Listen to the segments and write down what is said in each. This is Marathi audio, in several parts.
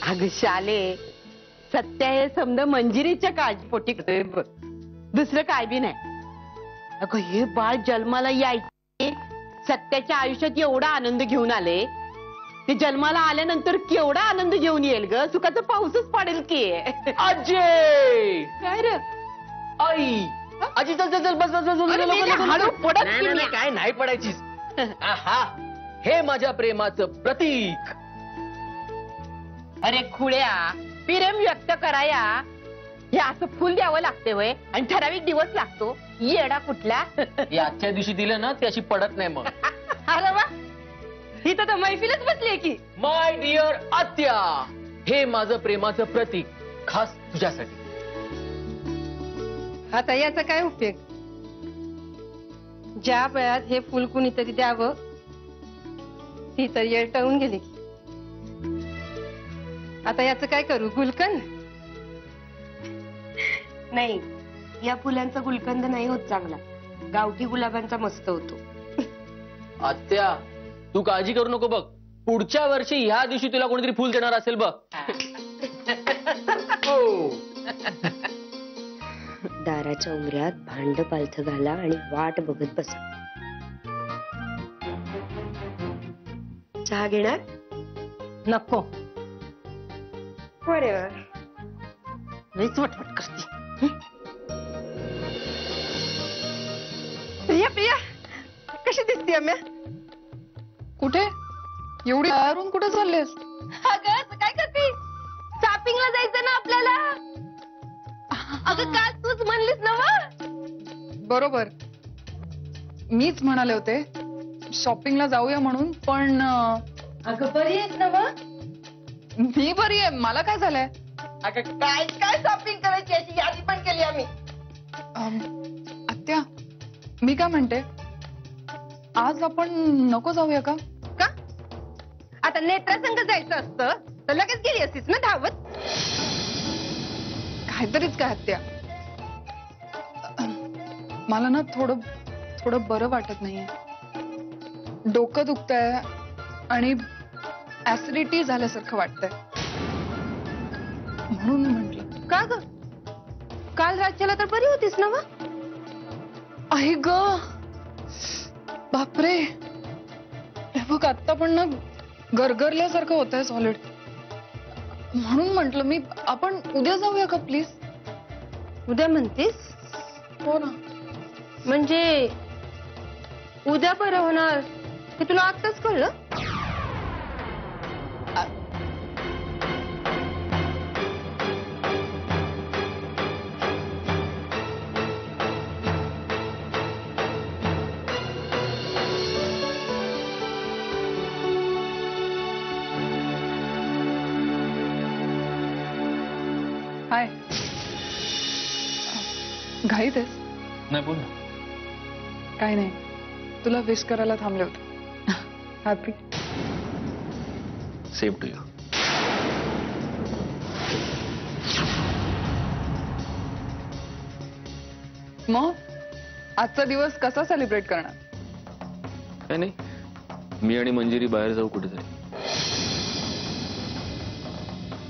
अग शाले, सत्य हे समजा मंजिरीच्या काळजीपोटी करतोय बघ, दुसरं काय बी नाही. अगं हे बाळ जन्माला यायचे, सत्याच्या आयुष्यात एवढा आनंद घेऊन आले, ते जन्माला आल्यानंतर केवढा आनंद घेऊन येईल ग. सुखाचा पाऊसच पडेल की. अजय काय रे आई, आजी चल चल चल बस बस बस अरे मेल्या, हळू पडत की मी. काय नाही पडायचीस. आहा, हे माझ्या प्रेमाचं प्रतीक. अरे खुळ्या, प्रेम व्यक्त कराया हे असं फुल द्यावं लागते वय, आणि ठराविक दिवस लागतो. येडा कुठला. हे आजच्या दिवशी दिलं ना, ती अशी पडत नाही मग. अरे वा, ही तर मैफिलच बसली की. माय डिअर आत्या, हे माझं प्रेमाचं प्रतीक खास तुझ्यासाठी. आता याचा काय उपयोग? ज्या वेळात हे फुल कुणीतरी द्यावं, ती तर येळ टळून गेली की. आता याचं काय करू? गुलकंद? नाही, या फुलांचा गुलकंद नाही होत चांगला. गावठी गुलाबांचा मस्त होतो. आत्या, तू काळजी करू नको बघ. पुढच्या वर्षी ह्या दिवशी तुला कोणीतरी फुल देणार असेल बघ. हो. दाराच्या उमऱ्यात भांड पालथ घाला आणि वाट बघत बसा. चहा घेणार? नको, बरोबर. लईच वटवट करते. प्रिया प्रिया, कशी दिसते आम्ही? कुठे? एवढी तयारून कुठे चाललेस? अगं काय करते? शॉपिंगला जायचं ना आपल्याला. अगं काल तूच म्हणलीस ना मग. बरोबर, मीच म्हणाले होते शॉपिंगला जाऊया म्हणून, पण अगं बरी आहेस ना मग? मी बरी आहे. मला काय झालंय? अगं काय काय शॉपिंग करायची याची यादी पण केली आम्ही. आत्या, मी काय म्हणते, आज आपण नको जाऊया का? का? आता नेत्रासंग जायचं असतं तर लगेच गेली असतीस ना धावत. काहीतरीच काय आत्या, मला ना थोडं थोडं बरं वाटत नाहीये. डोकं दुखतंय आणि ऍसिडिटी झाल्यासारखं वाटतंय, म्हणून म्हटलं. का ग? काल रात्रीला तर बरी होतीस ना मग? आई ग, बापरे, हे बघ आत्ता पण ना गरगरल्यासारखं होतंय सॉलिड. म्हणून म्हटलं मी, आपण उद्या जाऊया का प्लीज? उद्या म्हणतीस? हो ना. म्हणजे उद्या बरं होणार हे तुला आत्ताच कळलं? हाय, घाईत आहेस? नाही बोल ना. काही नाही, तुला विश करायला थांबले होते. हॅपी. Same to you. मग आजचा दिवस कसा सेलिब्रेट करणार? काय नाही, मी आणि मंजिरी बाहेर जाऊ कुठेतरी.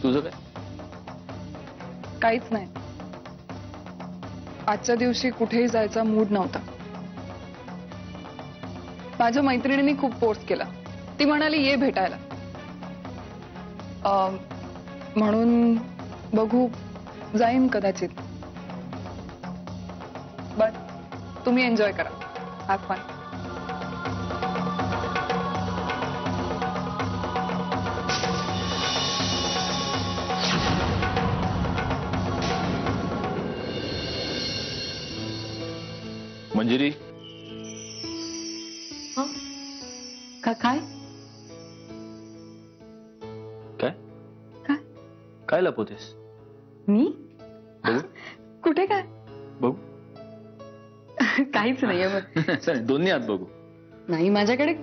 तुझं काय? काहीच नाही. आजच्या दिवशी कुठेही जायचा मूड नव्हता. माझ्या मैत्रिणींनी खूप फोर्स केला. ती म्हणाली ये भेटायला. म्हणून बघू, जाईन कदाचित. बट तुम्ही एन्जॉय करा. Have fun. मंजिरी, काय काय काय? काय लपवतेस? मी बघू कुठे काय? बघू. काहीच नाहीये बघ. चल, दोन्ही हात बघू. नाही माझ्याकडे.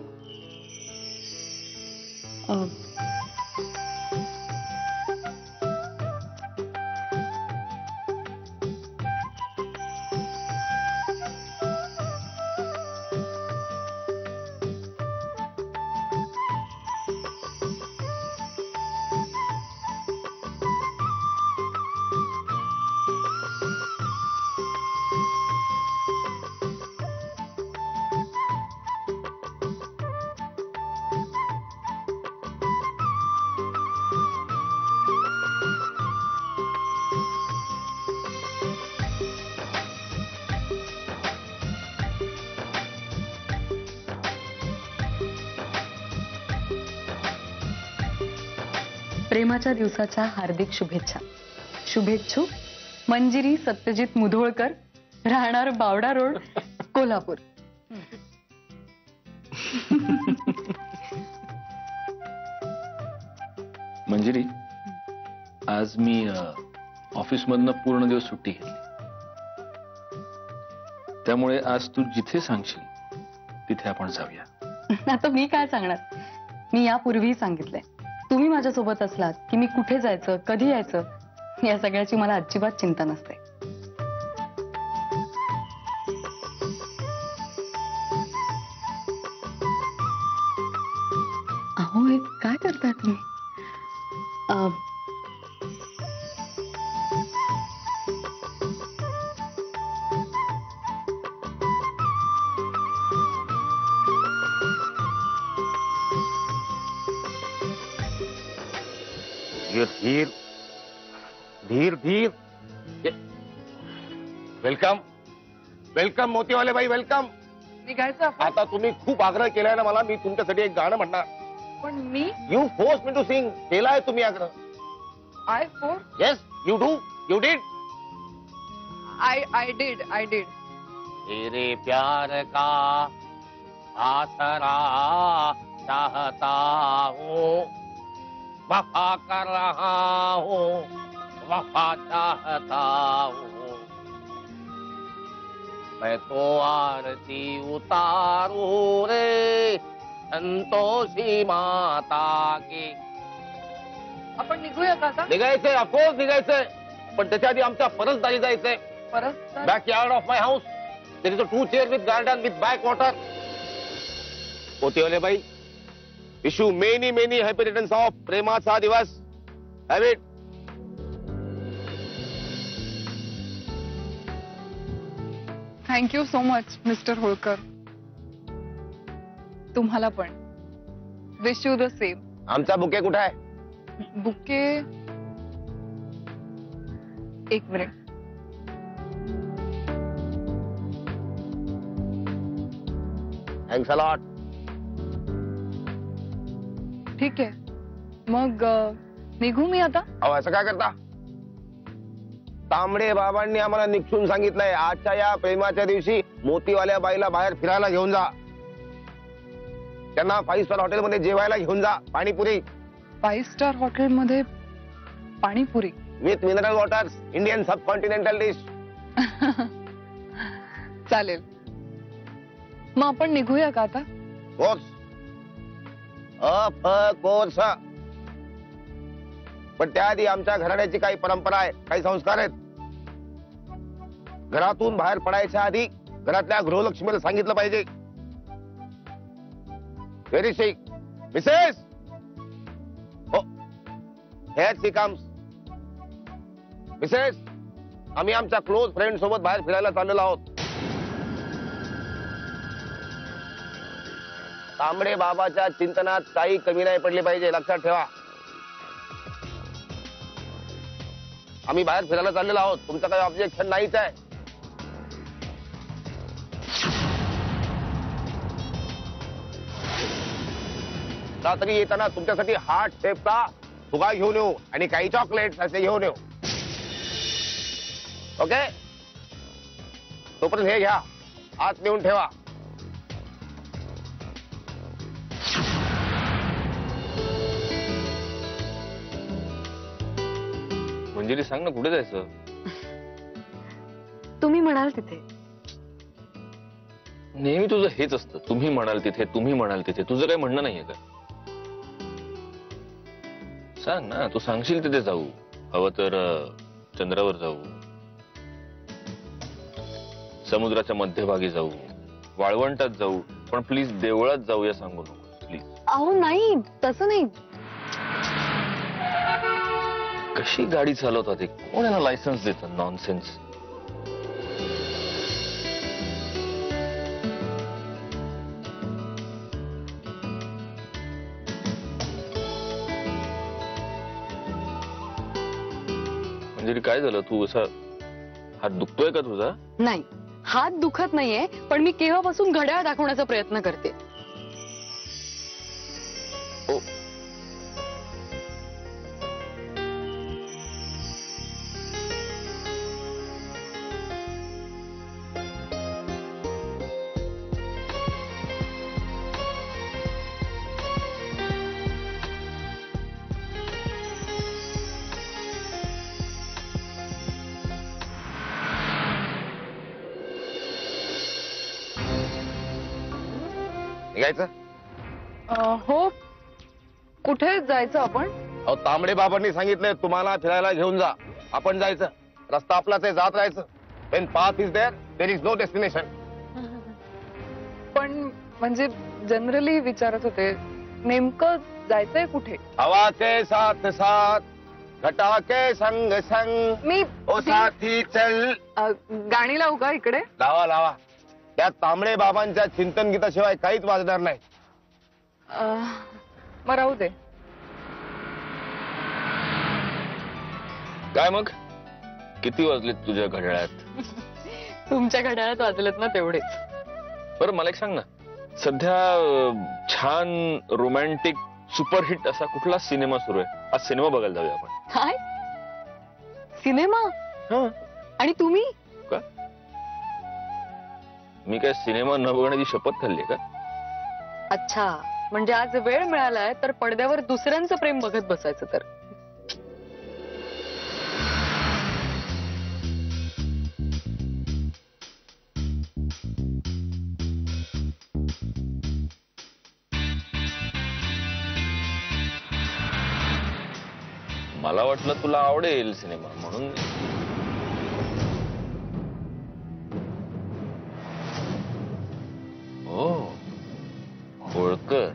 प्रेमाच्या दिवसाच्या हार्दिक शुभेच्छा. शुभेच्छुक मंजिरी सत्यजित मुधोळकर, राहणार बावडा रोड, कोल्हापूर. मंजिरी, आज मी ऑफिसमधनं पूर्ण दिवस सुट्टी घेतली. त्यामुळे आज तू जिथे सांगशील तिथे आपण जाऊया. आता मी काय सांगणार, मी यापूर्वीही सांगितलंय, तुम्ही माझ्यासोबत असलात की मी कुठे जायचं, कधी यायचं, या सगळ्याची मला अजिबात चिंता नसते. अहो, हे काय करताय तुम्ही? धीर धीर धीर धीर. वेलकम वेलकम मोतीवाले बाई, वेलकम. निघायचं आपण? आता तुम्ही खूप आग्रह केलाय ना मला, मी तुमच्यासाठी एक गाणं म्हणणार. पण मी you force me to sing. केलाय तुम्ही आग्रह. I force yes you do, you did. I did. तेरे प्यार का आसरा चाहता हूँ, वफा कर रहा हूँ, वफा चाहता हूँ. मैं तो आरती उतारू रे संतोषी माता की. आपण निघूया का आता? निघायचंय, ऑफकोर्स निघायचंय, पण त्याच्या आधी आमच्या परसदारी जायचंय. परत backyard of my house. There is a 2 chair with garden with back water. मोतीवाले बाई, wish you many many happy returns of प्रेमाचा दिवस. Have it. Thank you so much mister Holkar. तुम्हाला पण. Wish you the same. आमचा बुके कुठे आहे? बुके, एक मिनिट. Thanks a lot. ठीक आहे, मग निघू मी आता? अहो, असं काय करता? तांबडे बाबांनी आम्हाला निक्षून सांगितलंय, आजच्या या प्रेमाच्या दिवशी मोतीवाल्या बाईला बाहेर फिरायला घेऊन जा. त्यांना 5 स्टार हॉटेलमध्ये जेवायला घेऊन जा. पाणीपुरी 5 स्टार हॉटेलमध्ये panipuri with mineral water, Indian sub continental dish. चालेल. मग आपण निघूया का आता? Course course. पण त्याआधी आमच्या घराण्याची काही परंपरा आहे, काही संस्कार आहेत. घरातून बाहेर पडायच्या आधी घरातल्या गृहलक्ष्मीला सांगितलं पाहिजे. व्हेरी सिक मिसेस. हो, हेअर शी कम्स. मिसेस, आम्ही आमच्या क्लोज फ्रेंड सोबत बाहेर फिरायला चाललेलो आहोत. तांबडे बाबाच्या चिंतनात काही कमी नाही पडली पाहिजे, लक्षात ठेवा. आम्ही बाहेर फिरायला चाललेलो आहोत, तुमचं काही ऑब्जेक्शन नाहीच आहे. रात्री येताना तुमच्यासाठी हार्ट शेपचा फुगा घेऊन येऊ आणि काही चॉकलेट असे घेऊन येऊ. ओके, तोपर्यंत हे घ्या, आत नेऊन ठेवा. मंजिरी, सांग ना कुठे जायचं? तुम्ही म्हणाल तिथे. नेहमी तुझं हेच असतं, तुम्ही म्हणाल तिथे, तुम्ही म्हणाल तिथे. तुझं काही म्हणणं नाहीये का? सांग ना, तू सांगशील तिथे जाऊ. हवं तर चंद्रावर जाऊ, समुद्राच्या मध्यभागी जाऊ, वाळवंटात जाऊ, पण प्लीज देवळात जाऊया सांगू नको प्लीज. अहो नाही, तसं नाही. कशी गाडी चालवतात, एक कोण याला लायसन्स देतं? नॉनसेन्स. म्हणजे काय झालं? तू असा हात दुखतोय का तुझा? नाही, हात दुखत नाहीये, पण मी केव्हापासून घड्याळ दाखवण्याचा प्रयत्न करते. निघायचं? हो. कुठे जायचं आपण? अहो तांबडे बाबांनी सांगितलंय तुम्हाला फिरायला घेऊन जा. आपण जायचं. रस्ता आपलाच आहे, जात राहायचं. When path is there, there is no destination. पण म्हणजे जनरली विचारत होते, नेमकं जायचंय कुठे? हवा के साथ साथ, घटा के संग संग, मी ओ साथी चल. गाणी लावू का इकडे? लावा लावा. त्या तांबडे बाबांच्या चिंतन गीताशिवाय काहीच वाजणार नाही. मग राहू दे. काय मग किती वाजलेत तुझ्या घड्याळात? तुमच्या घड्याळात वाजलेत ना तेवढेच. बरं मला एक सांग ना, सध्या छान रोमॅन्टिक सुपरहिट असा कुठला सिनेमा सुरू आहे? आज सिनेमा बघायला जाऊया आपण. काय सिनेमा? आणि तुम्ही? का मी काय सिनेमा न बघण्याची शपथ खाल्ली का? अच्छा, म्हणजे आज वेळ मिळालाय तर पडद्यावर दुसऱ्यांचं प्रेम बघत बसायचं तर. मला वाटलं तुला आवडेल सिनेमा म्हणून. हो होळकर.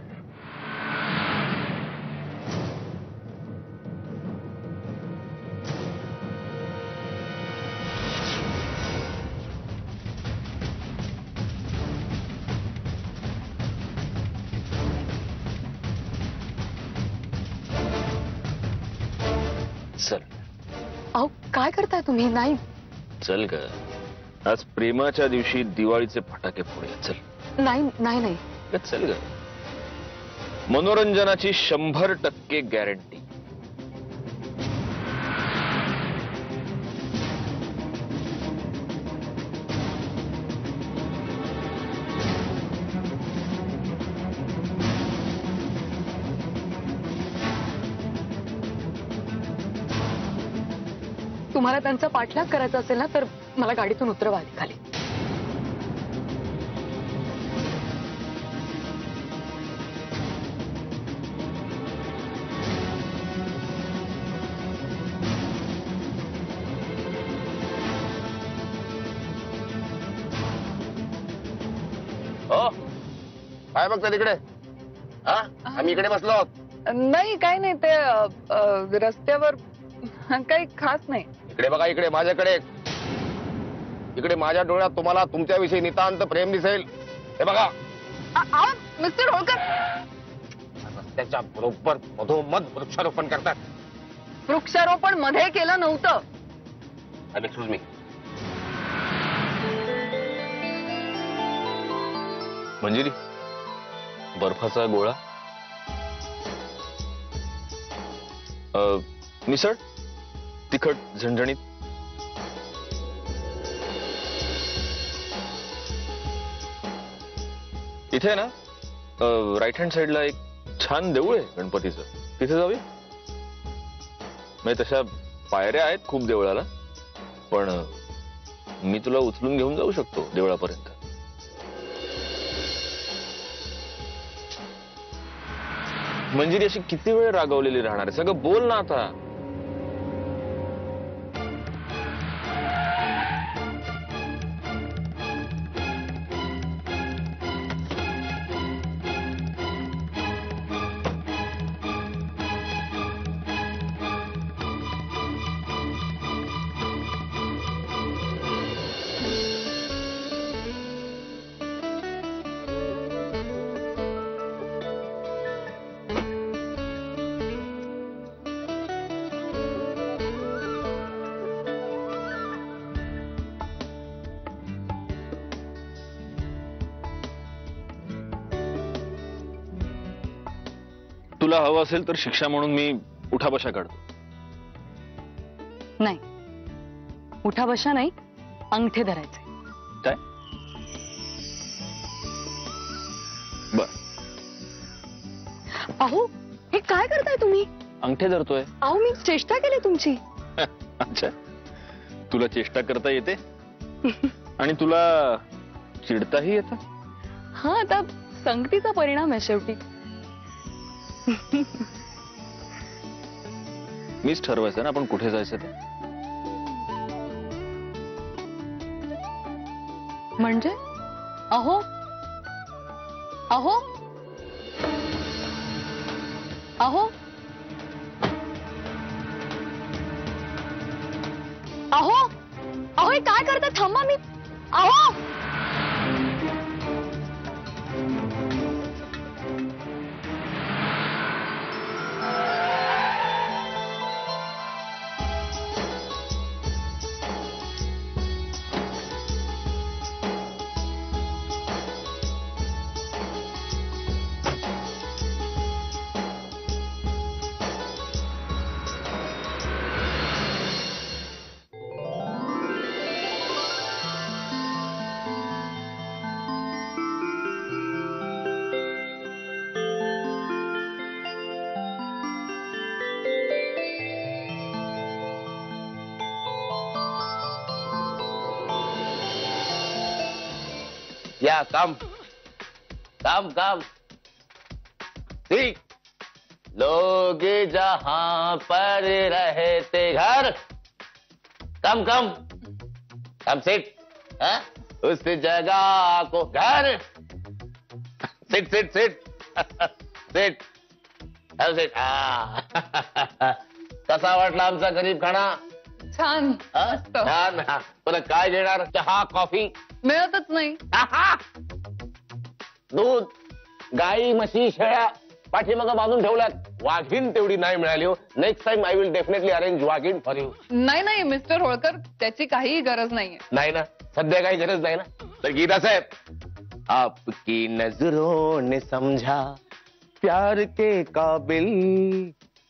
चल अहो काय करताय तुम्ही? नाही. चल ग, आज प्रेमाच्या दिवशी दिवाळीचे फटाके फोडूया. चल. नाही नाही नाही. चल ग, मनोरंजनाची 100% गॅरंटी. तुम्हाला त्यांचा पाठलाग करायचा असेल ना तर मला गाडीतून उतरवा आधी खाली. हो काय बघता तिकडे? हा आम्ही इकडे बसलो आहोत. नाही काही नाही, ते रस्त्यावर काही खास नाही. इकडे बघा, इकडे माझ्याकडे. इकडे माझ्या डोळ्यात तुम्हाला तुमच्याविषयी नितांत प्रेम दिसेल. हे बघा. मिस्टर होळकर, रस्त्याच्या बरोबर मधोमध वृक्षारोपण करतात. वृक्षारोपण मध्ये केलं नव्हतं. Excuse me. मंजिरी, बर्फाचा गोळा. मिसळ तिखट झणझणीत. इथे ना राईट हँड साइडला एक छान देऊळ आहे गणपतीचं, तिथे जाऊया. म्हणजे तशा पायऱ्या आहेत खूप देवळाला, पण मी तुला उचलून घेऊन जाऊ शकतो देवळापर्यंत. मंजिरी अशी किती वेळ रागावलेली राहणार आहे? सगळं बोल ना आता. तुला हवं असेल तर शिक्षा म्हणून मी उठाबशा काढतो. नाही, उठा बशा नाही, अंगठे धरायचे. काय? बर. अहो हे काय करताय तुम्ही? अंगठे धरतोय. अहो मी चेष्टा केली तुमची. अच्छा, तुला चेष्टा करता येते आणि तुला चिडताही येतं? हा, आता संगतीचा परिणाम आहे शेवटी. मीच ठरवायचं ना आपण कुठे जायचं ते. म्हणजे अहो अहो अहो अहो अहो हे काय करता? थांबा. मी अहो या काम काम काम ठीक. लोग जहां पर रहते घर कम कम कम सिट. उस जगह को घर. Sit sit sit sit sit. कसा वाटला आमचा गरीब खाना? छान. छान. तुला काय देणार? चहा कॉफी? मिळतच नाही. दूध गाई म्हशी शेळ्या पाठीमागं बांधून ठेवल्यात. वाघीण तेवढी नाही मिळाली हो. Next time I will definitely arrange वाघीण फॉर यू. नाही नाही मिस्टर होळकर, त्याची काहीही गरज नाहीये. नाही ना, सध्या काही गरज नाही ना. तर गीता साहेब, आपकी नजरों ने समझा प्यार के काबिल,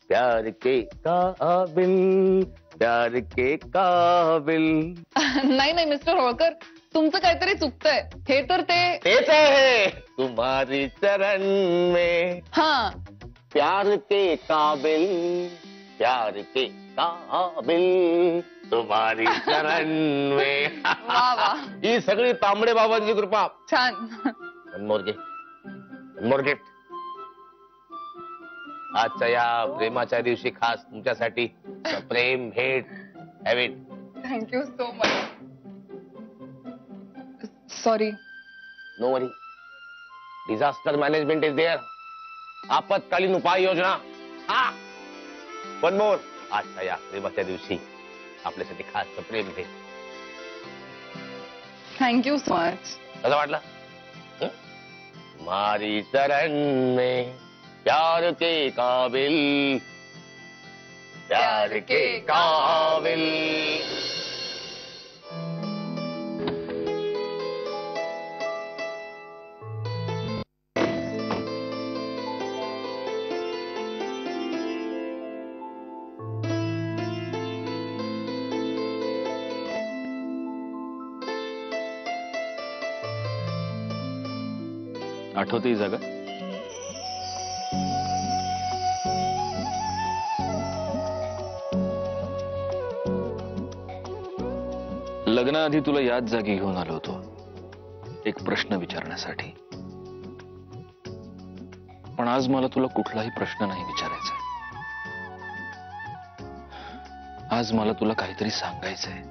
प्यार के काबिल, प्यार के काबिल. नाही नाही मिस्टर होळकर, तुमचं काहीतरी चुकतंय. हे तर तेच आहे. तुम्हारी चरण में हा प्यार के काबिल, प्यार के काबिल, तुम्हारी चरण में. वा वा. ही सगळी तांबडे बाबांची कृपा. छान. मोरगे आजच्या या प्रेमाच्या दिवशी खास तुमच्यासाठी प्रेम भेट. Have it. Thank you so much. Sorry. No worry. Disaster management is there. आपत्कालीन उपाय योजना. One more. आजच्या या प्रेमाच्या दिवशी आपल्यासाठी खास प्रेम भेट. Thank you so much. कसं वाटलं? मारी चरण में प्यार के काबिल, प्यार के काबिल. आठवते ही जागा? लग्नाआधी तुला याच जागी घेऊन आलो होतो एक प्रश्न विचारण्यासाठी. पण आज मला तुला कुठलाही प्रश्न नाही विचारायचा. आज मला तुला काहीतरी सांगायचंय.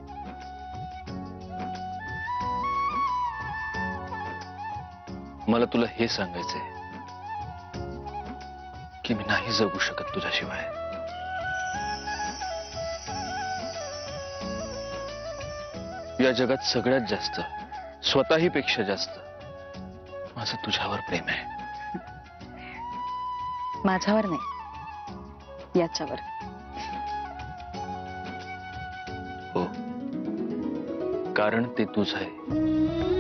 मला तुला हे सांगायचंय की मी नाही जगू शकत तुझ्याशिवाय. या जगात सगळ्यात जास्त, स्वतःही पेक्षा जास्त माझं तुझ्यावर प्रेम आहे. माझ्यावर नाही, याच्यावर. हो, कारण ते तुझं आहे.